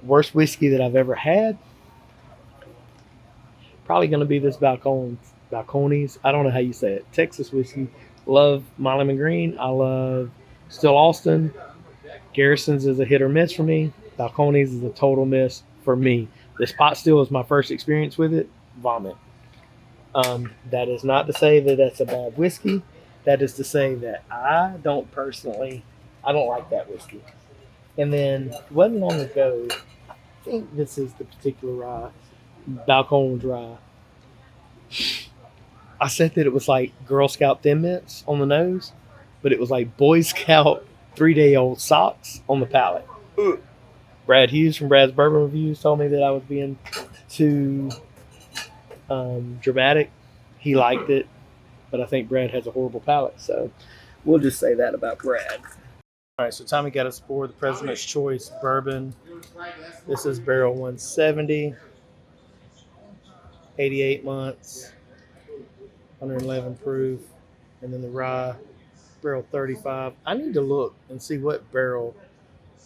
Worst whiskey that I've ever had. Probably going to be this Balcones. I don't know how you say it. Texas whiskey. Love My Lemon Green. I love Still Austin. Garrison's is a hit or miss for me. Balcones is a total miss for me. This pot still is my first experience with it. Vomit. That is not to say that that's a bad whiskey. That is to say that I don't like that whiskey. And then it wasn't long ago, I think this is the particular rye, Balcones rye. I said that it was like Girl Scout Thin Mints on the nose, but it was like Boy Scout 3-day-old socks on the palate. Brad Hughes from Brad's Bourbon Reviews told me that I was being too dramatic. He liked it, but I think Brad has a horrible palate, so we'll just say that about Brad. All right, so Tommy got us for the President's Choice Bourbon. This is barrel 170, 88 months, 111 proof, and then the rye, barrel 35. I need to look and see what barrel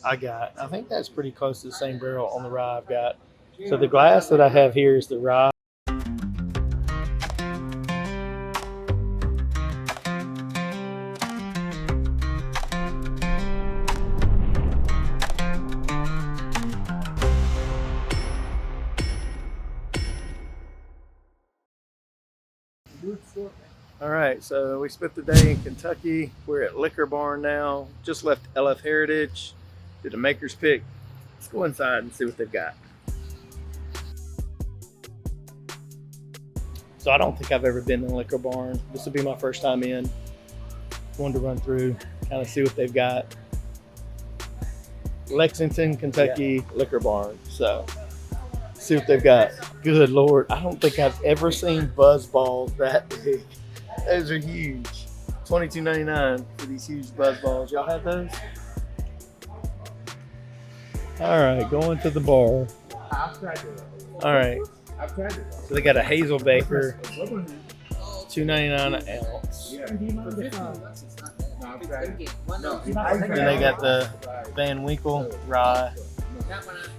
I got. I think that's pretty close to the same barrel on the rye I've got. So the glass that I have here is the rye. All right, so we spent the day in Kentucky. We're at Liquor Barn now. Just left LF Heritage. Did a maker's pick. Let's go inside and see what they've got. So I don't think I've ever been in Liquor Barn. This will be my first time in. Wanted to run through, kind of see what they've got. Lexington, Kentucky, Liquor Barn. So see what they've got. Good Lord, I don't think I've ever seen buzz balls that big. Those are huge. $22.99 for these huge buzz balls. Y'all have those? All right, going to the bar. All right. So they got a Hazel Baker, $2.99 an ounce. Then they got the Van Winkle rye.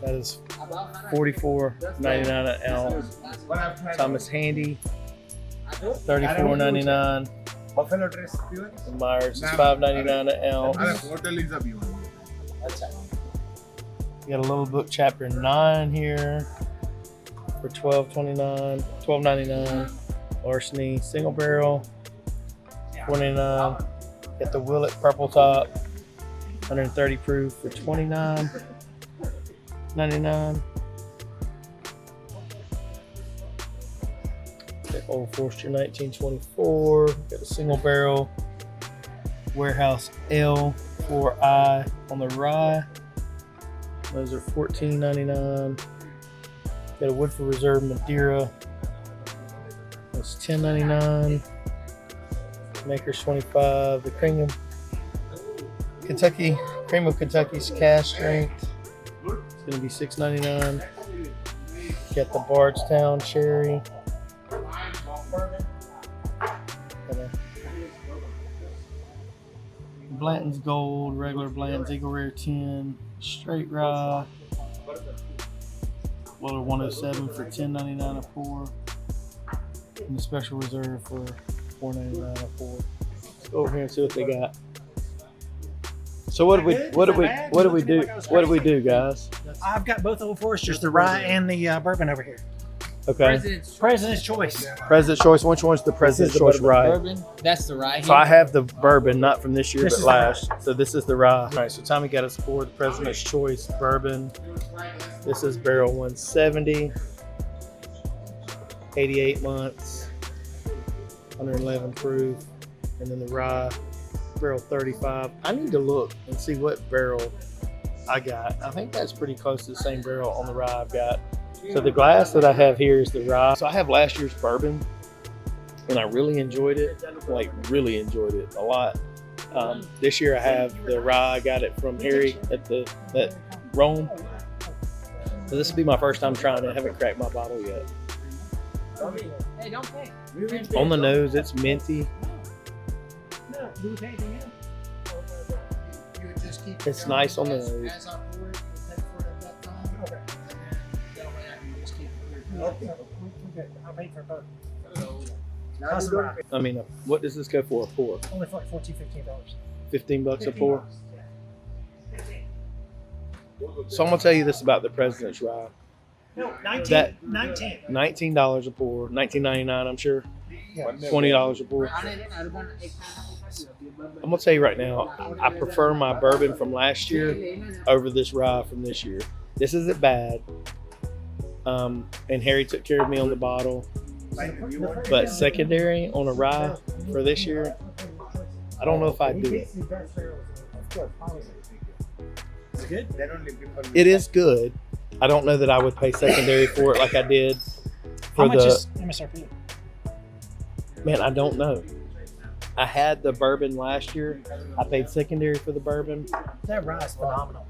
That is $44.99 an ounce. Thomas Handy, $34.99. And Myers is $5.99 an ounce. You got a little book chapter 9 here for $12.99. Larceny single barrel, $29. Got the Willet purple top, 130 proof for $29.99. Old Forester 1924. Got a single barrel Warehouse L4I on the rye. Those are $14.99. Got a Woodford Reserve Madeira. That's $10.99. Maker's 25. The Cream of Kentucky's cash strength. It's going to be $6.99. Got the Bardstown Cherry. Blanton's Gold, regular Blanton's Eagle Rare 10, straight rye, Weller 107 for $10.99 a pour, and the special reserve for $4.99 a pour. Let's go over here and see what they got. So what do we do, guys? I've got both Old Foresters, the rye and the bourbon over here. Okay. President's Choice. President's Choice. Which one's the President's Choice rye? Bourbon. That's the rye. So I have the bourbon, not from this year, but last. So this is the rye. All right, so Tommy got us for the President's Choice bourbon. This is barrel 170, 88 months, 111 proof, and then the rye, barrel 35. I need to look and see what barrel I got. I think that's pretty close to the same barrel on the rye I've got. So the glass that I have here is the rye. So I have last year's bourbon, and I really enjoyed it. Really enjoyed it a lot. This year I have the rye. I got it from Harry at Rome. So this will be my first time trying it. I haven't cracked my bottle yet. Hey, don't pay. On the nose, it's minty. It's nice on the nose. Okay. I'll pay for both. How's the rye? I mean, what does this go for a pour? Only for like $14, $15. $15 a pour. So I'm gonna tell you this about the President's Rye. No, 19. That- 19. $19 a pour, $19.99 I'm sure. Yeah. $20 a pour. I'm gonna tell you right now, I prefer my bourbon from last year over this rye from this year. This isn't bad. And Harry took care of me on the bottle. But secondary on a rye for this year, I don't know if I'd do it. It's good. It is good. I don't know that I would pay secondary for it like I did How for much the. is MSRP? Man, I don't know. I had the bourbon last year. I paid secondary for the bourbon. That rye is phenomenal.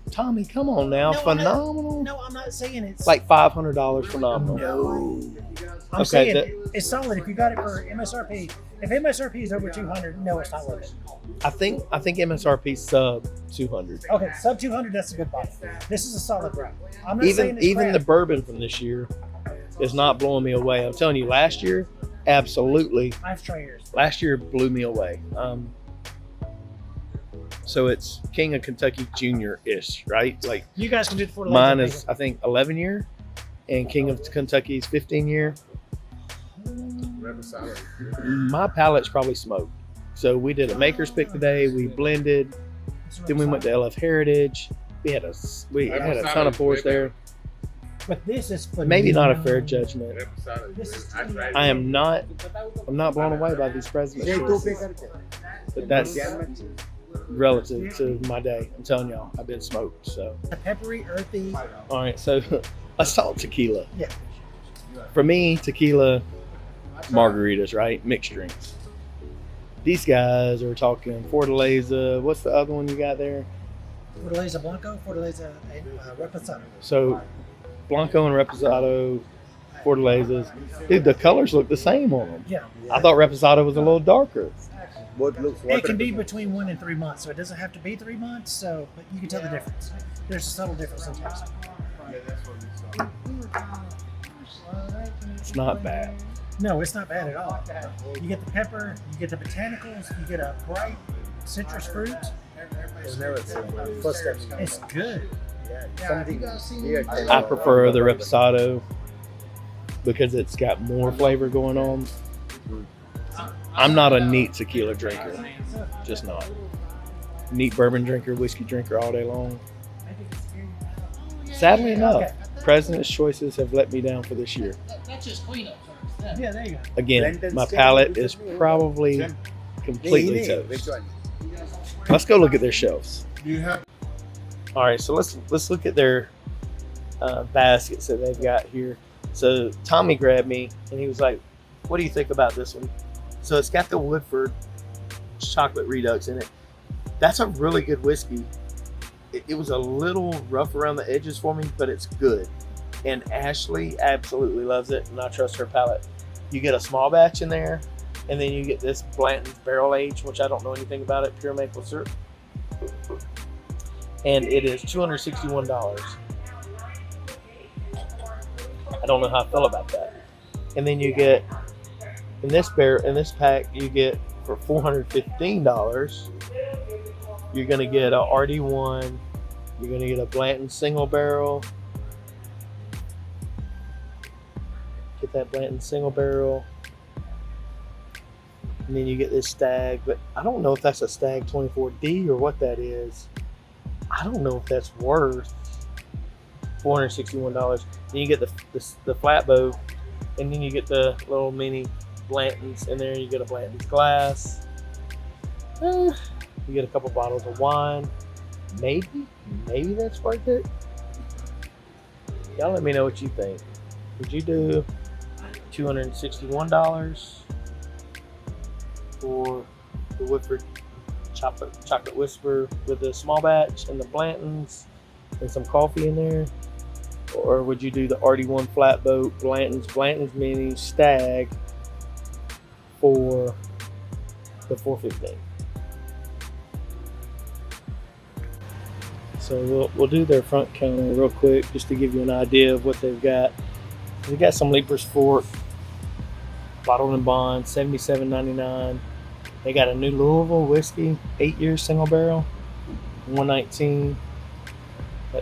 Tommy, come on now, No, I'm not- phenomenal. No, I'm not saying it's Like $500 phenomenal. No. I'm Okay, saying it's solid if you got it for MSRP. If MSRP is over 200, no, it's not worth it. I think MSRP sub 200. Okay, sub 200, that's a good buy. This is a solid rye. I'm not saying it's Even the crap. bourbon from this year is not blowing me away. I'm telling you, last year, absolutely, I have Traegers. last year blew me away. So it's King of Kentucky Junior-ish, right? Like You guys can do the 4 mine is, I think, 11 year, and King of Kentucky's 15 year. My palate's probably smoked. So we did a maker's pick today. We blended. Then we went to LF Heritage. We had a ton of pours there. But this is phenomenal. Maybe not a fair judgment. This is I'm not blown away by these presidents, but that's relative to my day. I'm telling y'all, I've been smoked. So a peppery, earthy. all right, so let's talk tequila. Yeah. For me, tequila, margaritas, right? Mixed drinks. These guys are talking Fortaleza. What's the other one you got there? Fortaleza Blanco, Fortaleza Reposado. So Blanco and Reposado, Fortalezas. Dude, the colors look the same on them. Yeah. I thought Reposado was a little darker. It can be between 1 and 3 months, so it doesn't have to be 3 months. So, but you can tell the difference. There's a subtle difference in taste. It's not bad. No, it's not bad at all. You get the pepper, you get the botanicals, you get a bright citrus fruit. It's good. I prefer the Reposado because it's got more flavor going on. I'm not a neat tequila drinker. Just not. Neat bourbon drinker, whiskey drinker all day long. Sadly enough, President's choices have let me down for this year. That's just cleanup. Yeah, there you go. Again, my palate is probably completely toast. Let's go look at their shelves. All right, so let's look at their baskets that they've got here. So Tommy grabbed me and he was like, "What do you think about this one?" So it's got the Woodford chocolate redux in it. That's a really good whiskey. It was a little rough around the edges for me, but it's good. And Ashley absolutely loves it, and I trust her palate. You get a small batch in there, and then you get this Blanton's barrel aged, which I don't know anything about it, pure maple syrup. And it is $261. I don't know how I feel about that. And then you get in this pack, you get for $415. You're gonna get a RD1. You're gonna get a Blanton single barrel. Get that Blanton single barrel. And then you get this Stag, but I don't know if that's a Stag 24D or what that is. I don't know if that's worth $461. Then you get the flatbow, and then you get the little mini Blantons in there. You get a Blanton's glass. You get a couple bottles of wine. Maybe that's worth it. Y'all let me know what you think. Would you do $261 for the Woodford chocolate whisper with the small batch and the Blantons and some coffee in there? Or would you do the RD1 flatboat Blanton's mini Stag for the $415? So we'll do their front counter real quick just to give you an idea of what they've got. We got some Leapers Fort, bottled and bond, $77.99. They got a new Louisville whiskey, 8-year single barrel, $119.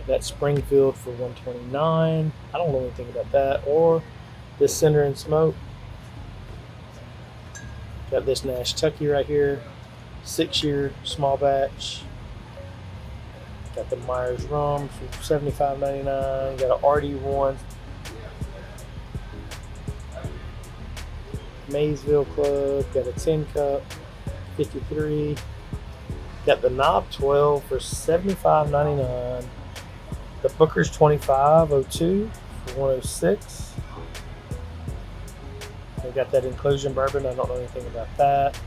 That Springfield for $129. I don't know anything about that. Or this Cinder and Smoke. Got this Nash Tucky right here, 6-year small batch. Got the Myers Rum for $75.99. Got an RD1. Maysville Club. Got a 10 cup, 53. Got the Knob 12 for $75.99. The Booker's 25.02 for $106. We got that Inclusion Bourbon. I don't know anything about that.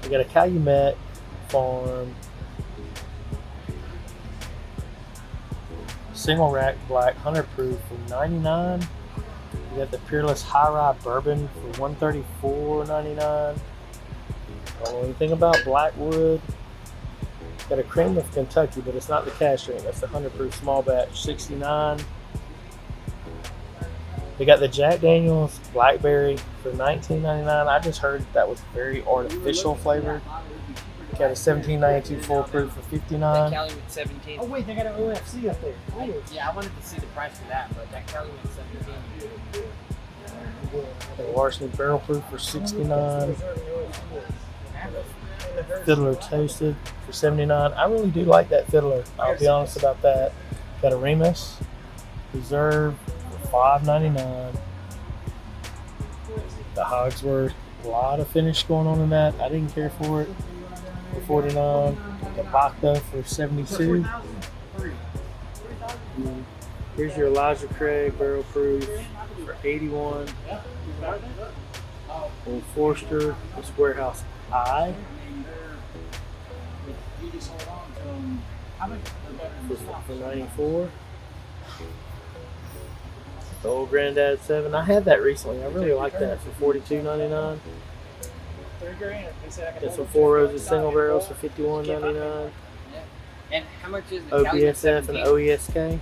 We got a Calumet Farm single rack black 100 proof for $99. We got the Peerless High Rye Bourbon for $134.99. Don't know anything about Blackwood. Got a Cream of Kentucky, but it's not the cash drink. That's the 100 proof small batch, $69. We got the Jack Daniel's Blackberry for $19.99. I just heard that was very artificial flavored. Got a 1792 full proof for $59. Calumet 17. Oh wait, they got an OFC up there. Yeah, I wanted to see the price for that, but that Calumet 17. The Larceny Barrel Proof for $69. Fiddler Toasted for $79. I really do like that Fiddler. I'll be honest about that. Got a Remus Reserve for $5.99. The Hogsworth, a lot of finish going on in that. I didn't care for it. For $49. The Bacta for $72. Here's your Elijah Craig Barrel Proof for $81. Old Forster, this Warehouse I for $94. The Old Granddad 7. I had that recently. I really like that for $42.99. Got some Four Roses single barrels for $51.99. And how much is the Calumet OBSF 17? and OESK.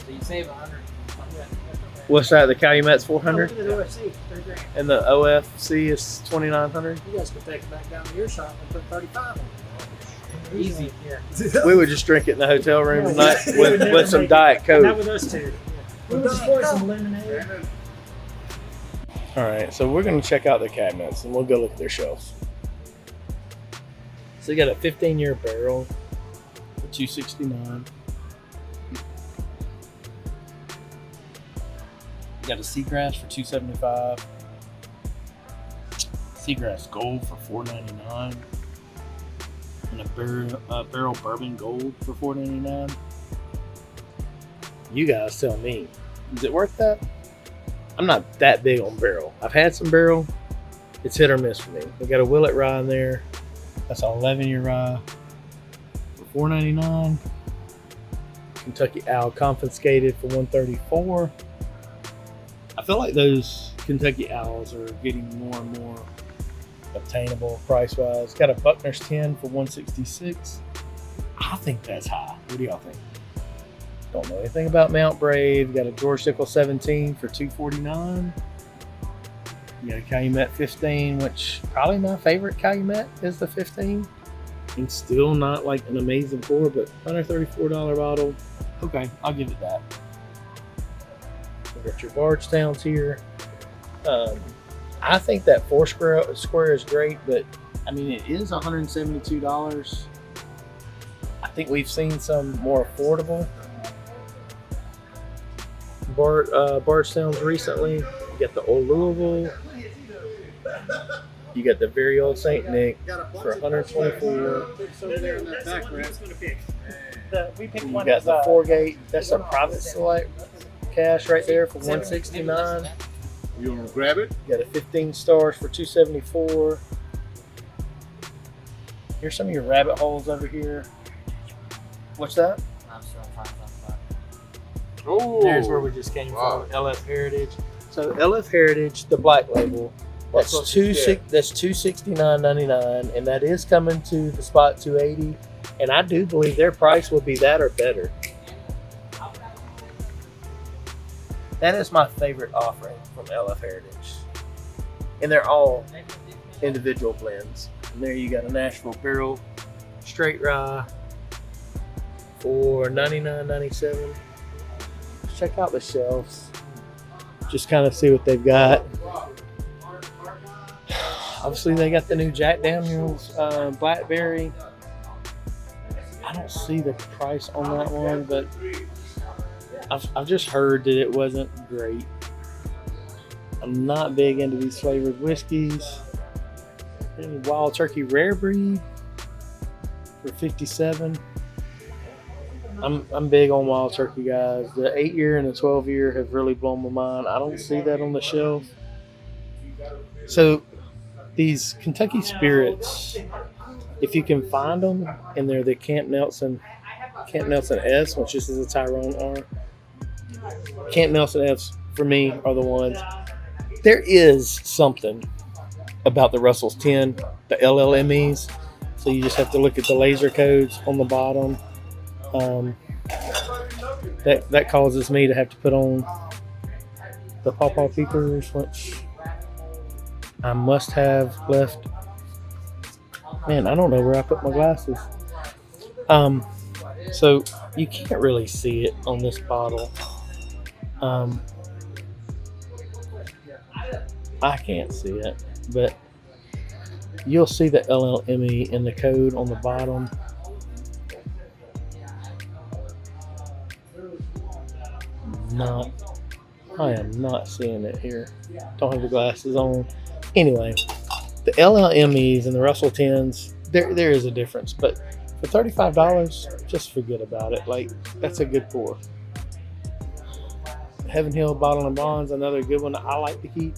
So you save 100. What's that? The Calumet's $400 Look at the OFC, $3,000. and the OFC is $2,900. You guys could take it back down to your shop and put 35 on it. Easy. Yeah. We would just drink it in the hotel room tonight with some Diet Not Coke. with us two. We'll just pour some lemonade. All right, so we're gonna check out the cabinets and we'll go look at their shelves. So you got a 15-year barrel for $269. You got a Seagrass for $275. Seagrass Gold for $4.99. And a barrel bourbon gold for $4.99. You guys tell me, is it worth that? I'm not that big on barrel. I've had some barrel. It's hit or miss for me. We got a Willet rye in there. That's an 11-year rye for $4.99. Kentucky Owl Confiscated for $134. I feel like those Kentucky Owls are getting more and more obtainable price-wise. Got a Buckner's 10 for $166. I think that's high. What do y'all think? Don't know anything about Mount Brave. Got a George Dickel 17 for $249. You got a Calumet 15, which probably my favorite Calumet is the 15. It's still not like an amazing pour, but $134 bottle. Okay, I'll give it that. We got your Bardstowns here. I think that four square is great, but I mean, it is $172. I think we've seen some more affordable Bardstowns recently. You got the Old Louisville. You got the very old St. Nick for $124. You got the Four Gate. That's a private select cash right there for $169. You want to grab it? You got a 15 stars for $274. Here's some of your rabbit holes over here. What's that? I'm still trying to talk about it. Oh, There's where we just came wow. from. LF Heritage. So LF Heritage, the black label, that's What's up with that? that's $269.99, and that is coming to the spot 280. And I do believe their price will be that or better. That is my favorite offering from LF Heritage. And they're all individual blends. And there you got a Nashville Barrel Straight Rye for $99.97. Check out the shelves. Just kind of see what they've got. Obviously, they got the new Jack Daniels Blackberry. I don't see the price on that one, but I've just heard that it wasn't great. I'm not big into these flavored whiskeys. Wild Turkey Rare Breed for $57. I'm big on Wild Turkey, guys. The 8-year and the 12-year have really blown my mind. I don't see that on the shelf. So these Kentucky Spirits, if you can find them, and they're the Camp Nelson S, which this is a Tyrone R. Camp Nelson S for me are the ones. There is something about the Russell's 10, the LLMEs. So you just have to look at the laser codes on the bottom. That causes me to have to put on the pawpaw peepers, which I must have left. Man, I don't know where I put my glasses. So you can't really see it on this bottle. I can't see it, but you'll see the LLME in the code on the bottom. I am not seeing it here. Don't have the glasses on. Anyway, the LLMEs and the Russell 10s, there is a difference, but for $35, just forget about it. Like, that's a good pour. Heaven Hill Bottle and Bonds, another good one I like to keep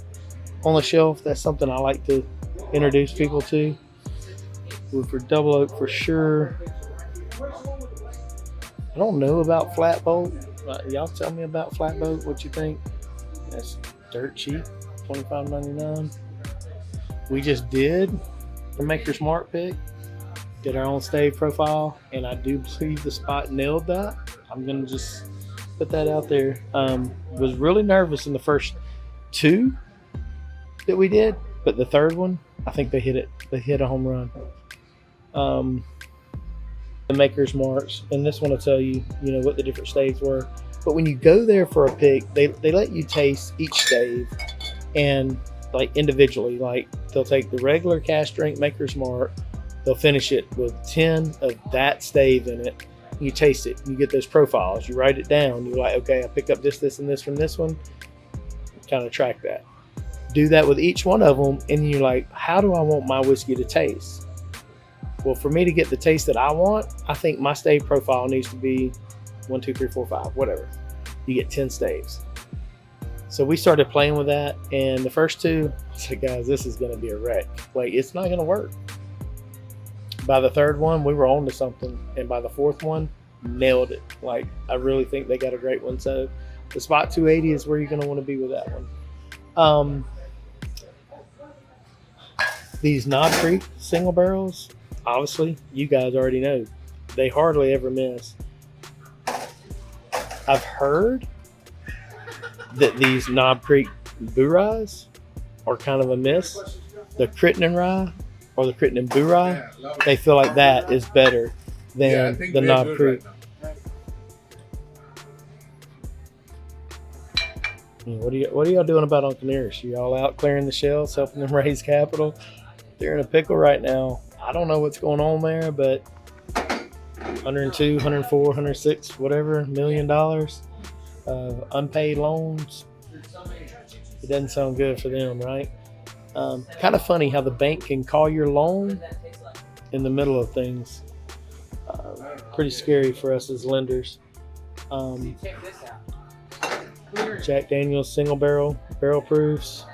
on the shelf. That's something I like to introduce people to. For Double Oak for sure. I don't know about Flatboat. Y'all tell me about Flatboat. What you think? That's dirt cheap, $25.99. We just did the Maker's Mark pick. Did our own stave profile, and I do believe the spot nailed that. I'm gonna just put that out there. Was really nervous in the first two that we did, but the third one, I think they hit it. They hit a home run. The Maker's Marks, and this one will tell you, what the different staves were. But when you go there for a pick, they let you taste each stave, and like individually, like they'll take the regular cask strength Maker's Mark, they'll finish it with 10 of that stave in it. You taste it, you get those profiles, you write it down. You're like, okay, I pick up this, and this from this one. Kind of track that. Do that with each one of them, and you're like, how do I want my whiskey to taste? Well, for me to get the taste that I want, I think my stave profile needs to be 1, 2, 3, 4, 5, whatever. You get 10 staves. So we started playing with that, and the first two, I said, guys, this is going to be a wreck. Like, it's not going to work. By the third one, we were on to something, and by the fourth one, nailed it. Like, I really think they got a great one. So the spot 280 is where you're going to want to be with that one. These Knob Creek single barrels, obviously, you guys already know, they hardly ever miss. I've heard that these Knob Creek Boo Ryes are kind of a miss. The Crittenden Rye or the Crittenden Boo Rye, they feel like that is better than the Knob Creek. Right. What are y'all doing about Uncle Nearest? You all out clearing the shelves, helping them raise capital? They're in a pickle right now. I don't know what's going on there, but 102, 104, 106, whatever, $1 million of unpaid loans. It doesn't sound good for them, right? Kind of funny how the bank can call your loan in the middle of things. Pretty scary for us as lenders. Jack Daniels single barrel proofs.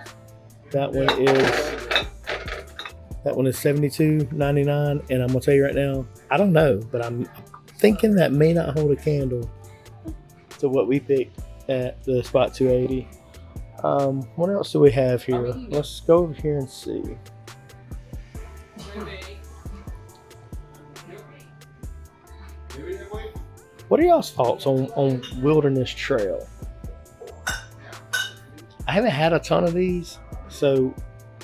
That one is $72.99, and I'm gonna tell you right now, I don't know, but I'm thinking that may not hold a candle to what we picked at the spot 280. What else do we have here? Let's go over here and see. What are y'all's thoughts on Wilderness Trail? haven't had a ton of these, so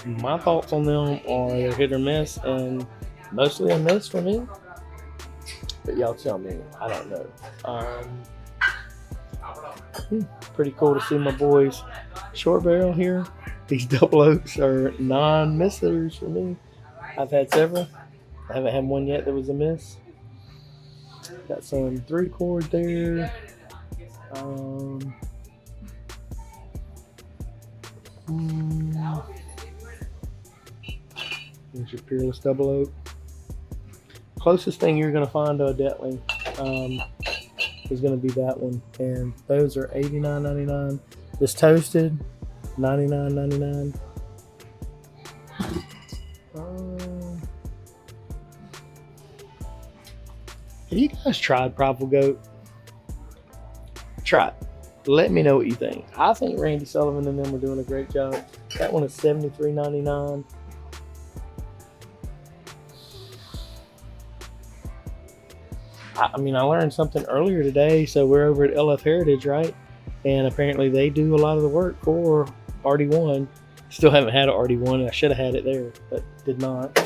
my thoughts on them are they're hit or miss, and mostly a miss for me. But y'all tell me, I don't know. Pretty cool to see my boys short barrel here. These double oaks are non-missers for me. I've had several. I haven't had one yet that was a miss. Got some 3-chord there. Here's your Peerless Double Oak. Closest thing you're going to find to a Detley is going to be that one. And those are $89.99. This toasted, $99.99. Have you guys tried Prideful Goat? Try it. Let me know what you think. I think Randy Sullivan and them are doing a great job. That one is $73.99. I mean, I learned something earlier today. So we're over at LF Heritage, right? And apparently they do a lot of the work for RD1. Still haven't had an RD1. I should have had it there, but did not.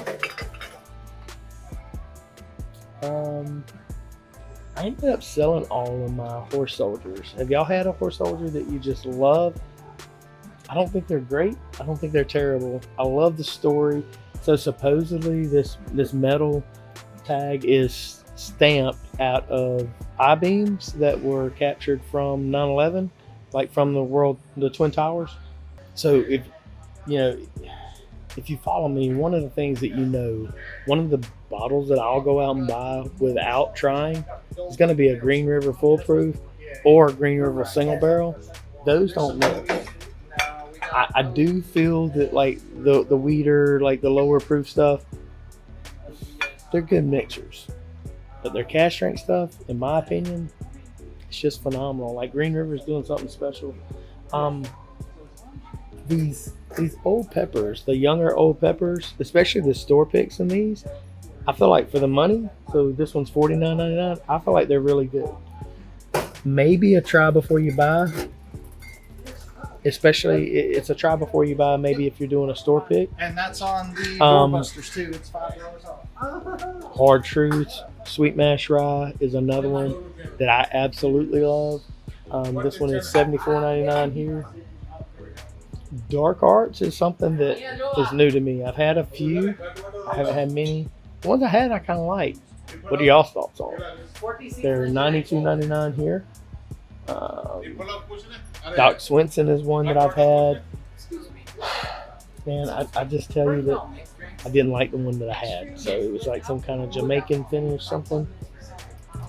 I ended up selling all of my horse soldiers. Have y'all had a horse soldier that you just love? I don't think they're great. I don't think they're terrible. I love the story. So supposedly this metal tag is stamped out of I-beams that were captured from 9/11, like from the Twin Towers. So if you follow me, one of the things that one of the bottles that I'll go out and buy without trying is going to be a Green River Foolproof or a Green River Single Barrel. Those don't mix. I do feel that like the weeder, like the lower proof stuff, they're good mixers. But their cask strength stuff, in my opinion, it's just phenomenal. Like Green River's doing something special. These old peppers, the younger old peppers, especially the store picks in these, I feel like for the money, so this one's $49.99, I feel like they're really good. Maybe a try before you buy. Especially, it's a try before you buy, maybe if you're doing a store pick. And that's on the Doorbusters too. It's $5 off. Hard Truths, Sweet Mash Rye is another one that I absolutely love. This one is $74.99 here. Dark Arts is something that is new to me. I've had a few. I haven't had many. The ones I had, I kind of liked. What are y'all's thoughts on? They're $92.99 here. Doc Swinson is one that I've had. Man, I just tell you that I didn't like the one that I had. So it was like some kind of Jamaican finish, something.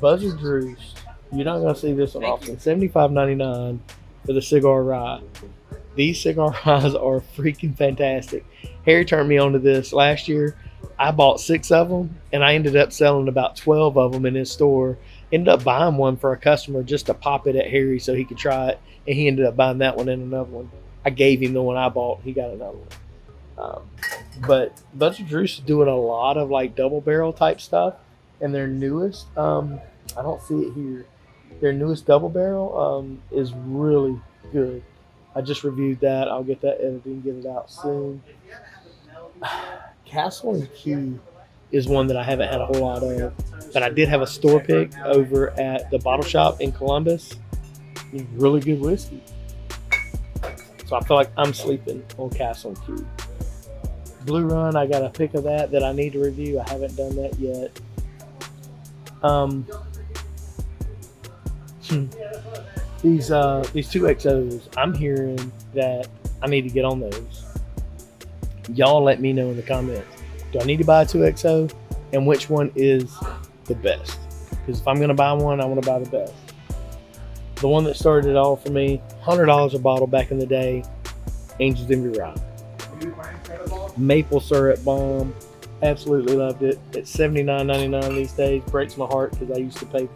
Buzzard Drews. You're not going to see this one often. $75.99 for the cigar rye. These cigar ryes are freaking fantastic. Harry turned me onto this last year. I bought 6 of them, and I ended up selling about 12 of them in his store. Ended up buying one for a customer just to pop it at Harry so he could try it, and he ended up buying that one and another one. I gave him the one I bought. He got another one. But Buzzard Drews is doing a lot of like double barrel type stuff, and their newest, I don't see it here. Their newest double barrel is really good. I just reviewed that. I'll get that edited and get it out soon. Castle and Key is one that I haven't had a whole lot of, but I did have a store pick over at the bottle shop in Columbus. Really good whiskey. So I feel like I'm sleeping on Castle and Key. Blue Run, I got a pick of that I need to review. I haven't done that yet. These 2XOs, I'm hearing that I need to get on those. Y'all let me know in the comments. Do I need to buy a 2XO? And which one is the best? Because if I'm going to buy one, I want to buy the best. The one that started it all for me, $100 a bottle back in the day, Angel's Envy Rye. Maple syrup bomb. Absolutely loved it. It's $79.99 these days. Breaks my heart because I used to pay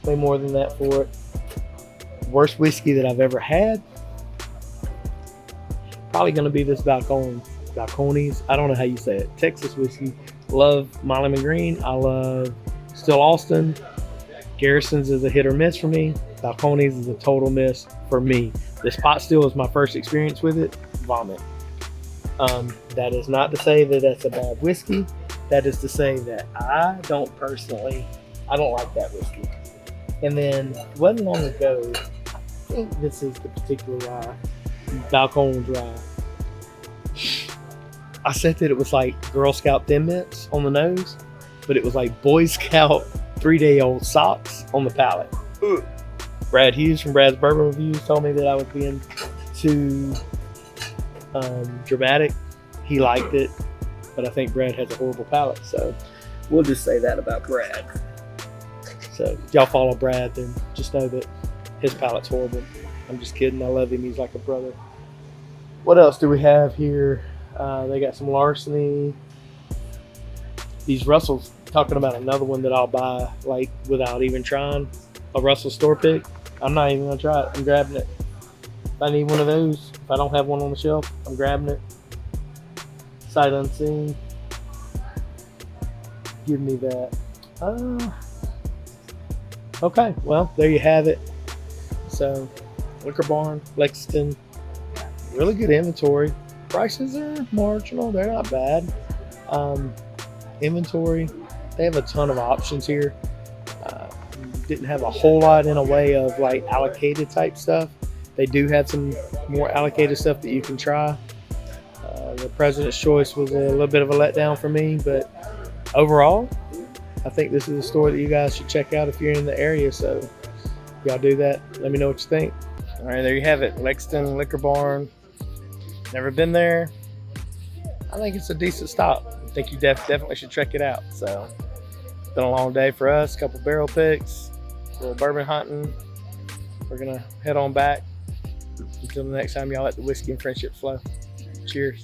way more than that for it. Worst whiskey that I've ever had, probably going to be this Balcones. I don't know how you say it. Texas whiskey. Love Miley Green. I love Still Austin. Garrison's is a hit or miss for me. Balcones is a total miss for me. This pot still is my first experience with it. Vomit. That is not to say that that's a bad whiskey. That is to say that I don't like that whiskey. And then it wasn't long ago, I think this is the particular rye, Balcones rye. I said that it was like Girl Scout Thin Mints on the nose, but it was like Boy Scout 3-day-old socks on the palate. Ugh. Brad Hughes from Brad's Bourbon Reviews told me that I was being too dramatic. He liked it, but I think Brad has a horrible palate, so we'll just say that about Brad. So if y'all follow Brad, then just know that his palate's horrible. I'm just kidding. I love him. He's like a brother. What else do we have here? They got some Larceny. These Russell's, talking about another one that I'll buy like without even trying. A Russell store pick. I'm not even gonna try it. I'm grabbing it. If I need one of those, if I don't have one on the shelf, I'm grabbing it. Sight unseen. Give me that. Okay, well, there you have it. So, Liquor Barn, Lexington, really good inventory. Prices are marginal, they're not bad. Inventory, they have a ton of options here. Didn't have a whole lot in a way of like allocated type stuff. They do have some more allocated stuff that you can try. The President's Choice was a little bit of a letdown for me, but overall, I think this is a store that you guys should check out if you're in the area. So y'all do that. Let me know what you think. All right, there you have it. Lexington Liquor Barn. Never been there. I think it's a decent stop. I think you definitely should check it out. So it's been a long day for us. A couple barrel picks, a little bourbon hunting. We're gonna head on back. Until the next time, y'all let the whiskey and friendship flow. Cheers.